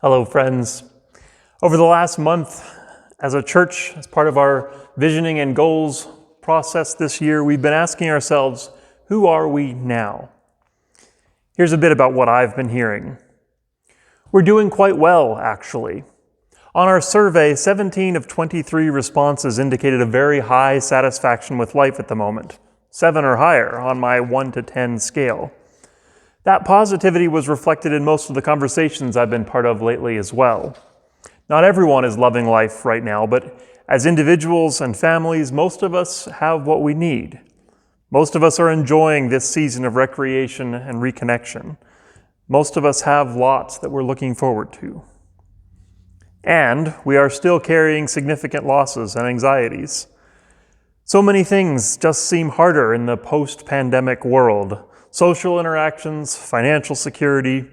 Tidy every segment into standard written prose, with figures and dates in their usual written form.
Hello, friends. Over the last month, as a church, as part of our visioning and goals process this year, we've been asking ourselves, who are we now? Here's a bit about what I've been hearing. We're doing quite well, actually. On our survey, 17 of 23 responses indicated a very high satisfaction with life at the moment, 7 or higher on my 1 to 10 scale. That positivity was reflected in most of the conversations I've been part of lately as well. Not everyone is loving life right now, but as individuals and families, most of us have what we need. Most of us are enjoying this season of recreation and reconnection. Most of us have lots that we're looking forward to. And we are still carrying significant losses and anxieties. So many things just seem harder in the post-pandemic world. Social interactions, financial security,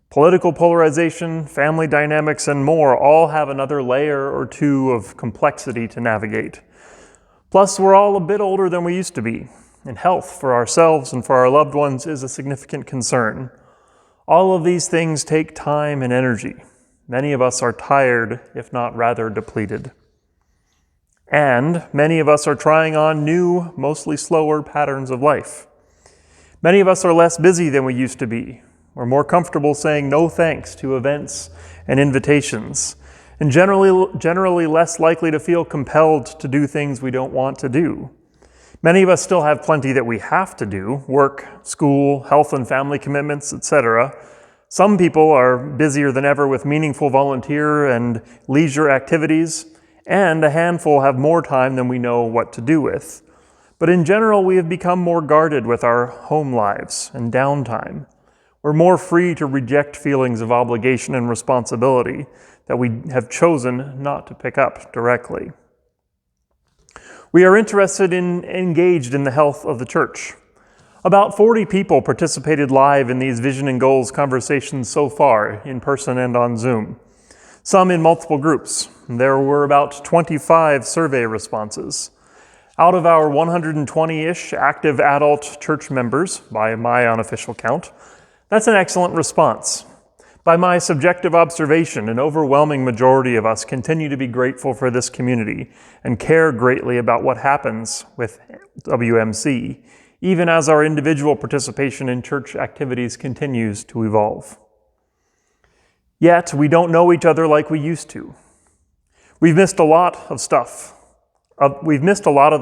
political polarization, family dynamics, and more all have another layer or two of complexity to navigate. Plus, we're all a bit older than we used to be, and health for ourselves and for our loved ones is a significant concern. All of these things take time and energy. Many of us are tired, if not rather depleted. And many of us are trying on new, mostly slower patterns of life. Many of us are less busy than we used to be. We're more comfortable saying no thanks to events and invitations, and generally less likely to feel compelled to do things we don't want to do. Many of us still have plenty that we have to do: work, school, health and family commitments, etc. Some people are busier than ever with meaningful volunteer and leisure activities, and a handful have more time than we know what to do with. But in general, we have become more guarded with our home lives and downtime. We're more free to reject feelings of obligation and responsibility that we have chosen not to pick up directly. We are engaged in the health of the church. About 40 people participated live in these Vision and Goals conversations so far, in person and on Zoom, some in multiple groups. There were about 25 survey responses. Out of our 120-ish active adult church members, by my unofficial count, that's an excellent response. By my subjective observation, an overwhelming majority of us continue to be grateful for this community and care greatly about what happens with WMC, even as our individual participation in church activities continues to evolve. Yet, we don't know each other like we used to. We've missed a lot of the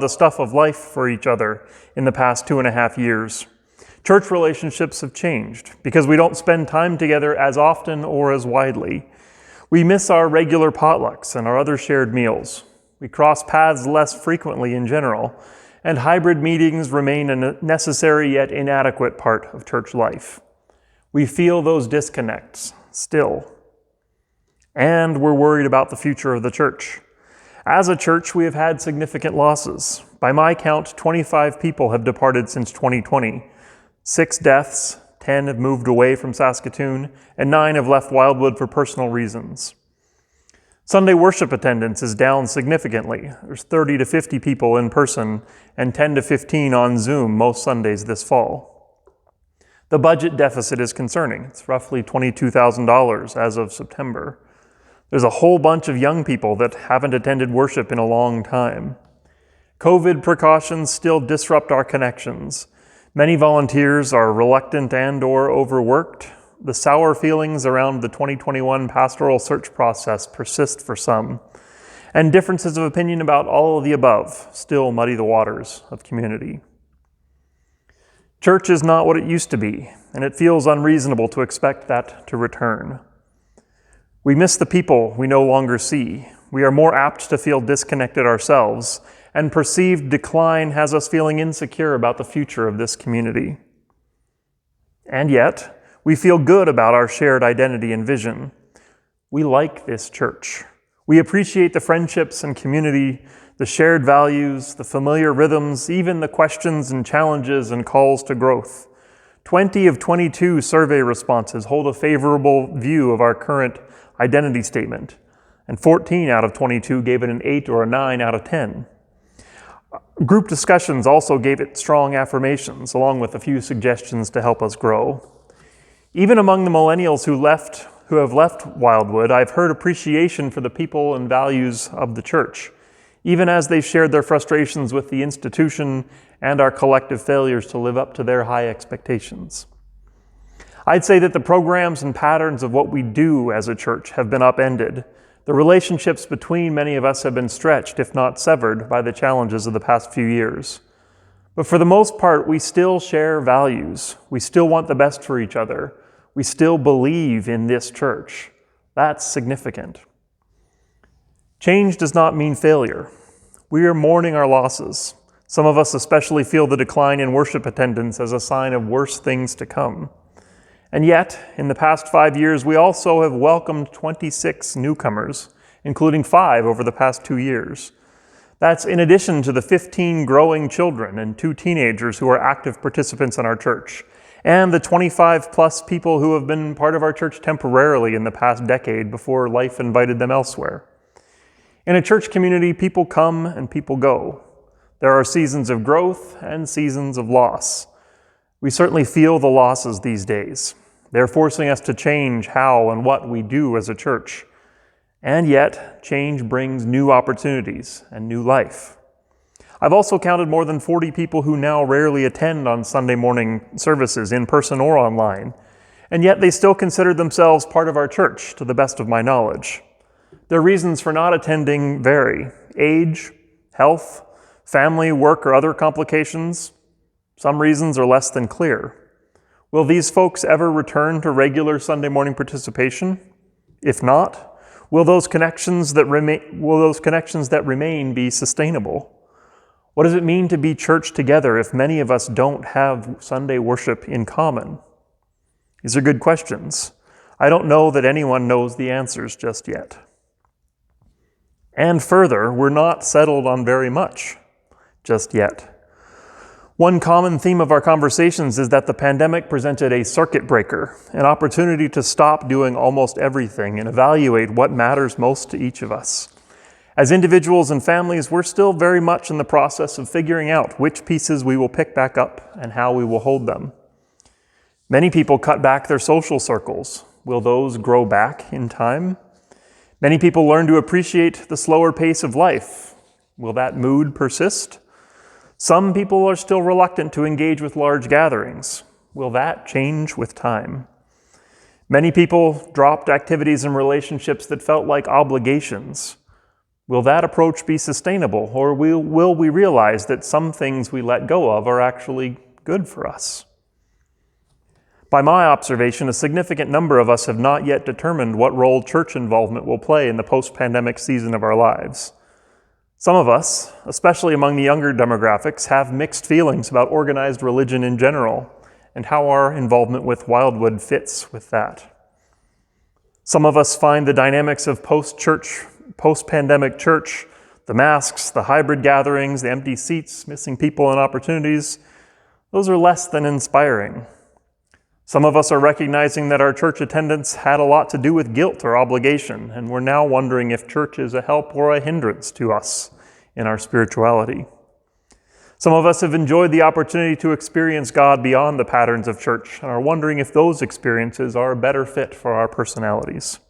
stuff of life for each other in the past 2.5 years. Church relationships have changed because we don't spend time together as often or as widely. We miss our regular potlucks and our other shared meals. We cross paths less frequently in general, and hybrid meetings remain a necessary yet inadequate part of church life. We feel those disconnects still. And we're worried about the future of the church. As a church, we have had significant losses. By my count, 25 people have departed since 2020. 6 deaths, 10 have moved away from Saskatoon, and 9 have left Wildwood for personal reasons. Sunday worship attendance is down significantly. There's 30 to 50 people in person and 10 to 15 on Zoom most Sundays this fall. The budget deficit is concerning. It's roughly $22,000 as of September. There's a whole bunch of young people that haven't attended worship in a long time. COVID precautions still disrupt our connections. Many volunteers are reluctant and/or overworked. The sour feelings around the 2021 pastoral search process persist for some, and differences of opinion about all of the above still muddy the waters of community. Church is not what it used to be, and it feels unreasonable to expect that to return. We miss the people we no longer see. We are more apt to feel disconnected ourselves, and perceived decline has us feeling insecure about the future of this community. And yet, we feel good about our shared identity and vision. We like this church. We appreciate the friendships and community, the shared values, the familiar rhythms, even the questions and challenges and calls to growth. 20 of 22 survey responses hold a favorable view of our current identity statement, and 14 out of 22 gave it an 8 or a 9 out of 10. Group discussions also gave it strong affirmations, along with a few suggestions to help us grow. Even among the millennials who left who have left Wildwood, I've heard appreciation for the people and values of the church, even as they've shared their frustrations with the institution and our collective failures to live up to their high expectations. I'd say that the programs and patterns of what we do as a church have been upended. The relationships between many of us have been stretched, if not severed, by the challenges of the past few years. But for the most part, we still share values. We still want the best for each other. We still believe in this church. That's significant. Change does not mean failure. We are mourning our losses. Some of us especially feel the decline in worship attendance as a sign of worse things to come. And yet, in the past 5 years, we also have welcomed 26 newcomers, including 5 over the past 2 years. That's in addition to the 15 growing children and 2 teenagers who are active participants in our church, and the 25 plus people who have been part of our church temporarily in the past decade before life invited them elsewhere. In a church community, people come and people go. There are seasons of growth and seasons of loss. We certainly feel the losses these days. They're forcing us to change how and what we do as a church. And yet, change brings new opportunities and new life. I've also counted more than 40 people who now rarely attend on Sunday morning services in person or online, and yet they still consider themselves part of our church, to the best of my knowledge. Their reasons for not attending vary: age, health, family, work, or other complications. Some reasons are less than clear. Will these folks ever return to regular Sunday morning participation? If not, will those connections that remain be sustainable? What does it mean to be church together if many of us don't have Sunday worship in common? These are good questions. I don't know that anyone knows the answers just yet. And further, we're not settled on very much just yet. One common theme of our conversations is that the pandemic presented a circuit breaker, an opportunity to stop doing almost everything and evaluate what matters most to each of us. As individuals and families, we're still very much in the process of figuring out which pieces we will pick back up and how we will hold them. Many people cut back their social circles. Will those grow back in time? Many people learn to appreciate the slower pace of life. Will that mood persist? Some people are still reluctant to engage with large gatherings. Will that change with time? Many people dropped activities and relationships that felt like obligations. Will that approach be sustainable, or will we realize that some things we let go of are actually good for us? By my observation, a significant number of us have not yet determined what role church involvement will play in the post-pandemic season of our lives. Some of us, especially among the younger demographics, have mixed feelings about organized religion in general and how our involvement with Wildwood fits with that. Some of us find the dynamics of post-pandemic church, the masks, the hybrid gatherings, the empty seats, missing people and opportunities, those are less than inspiring. Some of us are recognizing that our church attendance had a lot to do with guilt or obligation, and we're now wondering if church is a help or a hindrance to us in our spirituality. Some of us have enjoyed the opportunity to experience God beyond the patterns of church and are wondering if those experiences are a better fit for our personalities.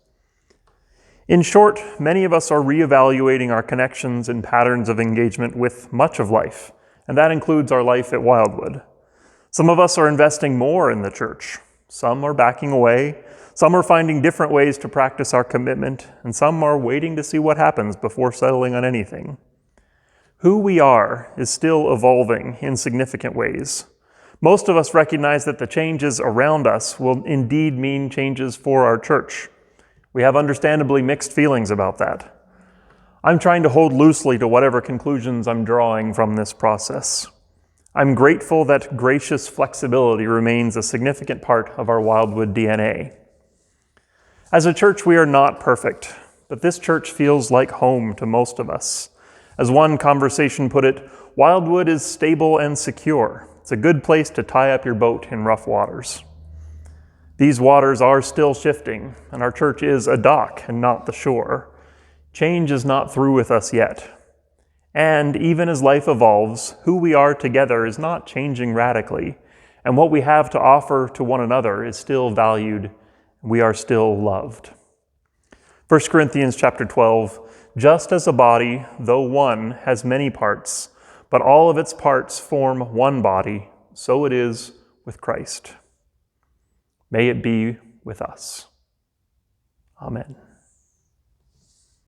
In short, many of us are reevaluating our connections and patterns of engagement with much of life, and that includes our life at Wildwood. Some of us are investing more in the church. Some are backing away. Some are finding different ways to practice our commitment, and some are waiting to see what happens before settling on anything. Who we are is still evolving in significant ways. Most of us recognize that the changes around us will indeed mean changes for our church. We have understandably mixed feelings about that. I'm trying to hold loosely to whatever conclusions I'm drawing from this process. I'm grateful that gracious flexibility remains a significant part of our Wildwood DNA. As a church, we are not perfect, but this church feels like home to most of us. As one conversation put it, Wildwood is stable and secure. It's a good place to tie up your boat in rough waters. These waters are still shifting, and our church is a dock and not the shore. Change is not through with us yet. And even as life evolves, who we are together is not changing radically, and what we have to offer to one another is still valued We are still loved. 1 Corinthians chapter 12, just as a body, though one, has many parts, but all of its parts form one body, so it is with Christ. May it be with us. Amen.